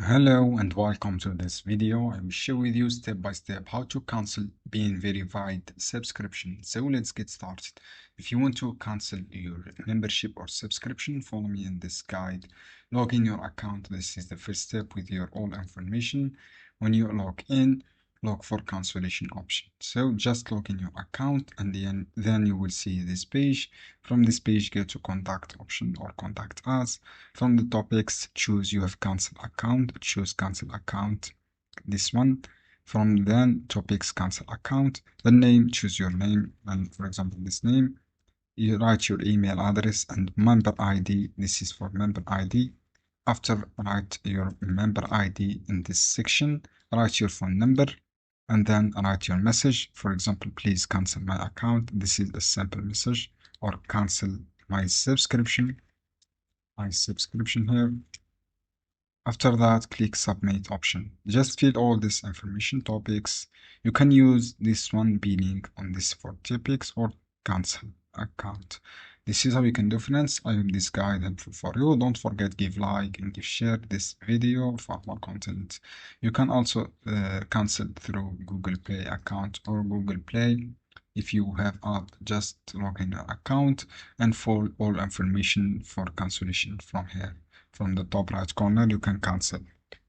Hello and welcome to this video. I will share with you step by step how to cancel Beenverified subscription. So let's get started. If you want to cancel your membership or subscription, follow me in this guide. Log in your account. This is the first step with your all information. When you log in, look for cancellation option. So just log in your account and then you will see this page. From this page, go to contact option or contact us. From the topics, choose you have cancelled account, choose cancel account, this one. From then topics, cancel account. The name, choose your name, and for example this name. You write your email address and member ID. This is for member ID. After write your member ID in this section, write your phone number and then write your message. For example, please cancel my account. This is a simple message, or cancel my subscription here. After that, click submit option. Just fill all this information topics. You can use this one billing on this for topics or cancel account. This is how you can do friends. I hope this guide helpful for you. Don't forget give like and give share this video for more content. You can also cancel through Google Play account or Google Play. If you have just log in your account and follow all information for cancellation from here. From the top right corner, you can cancel.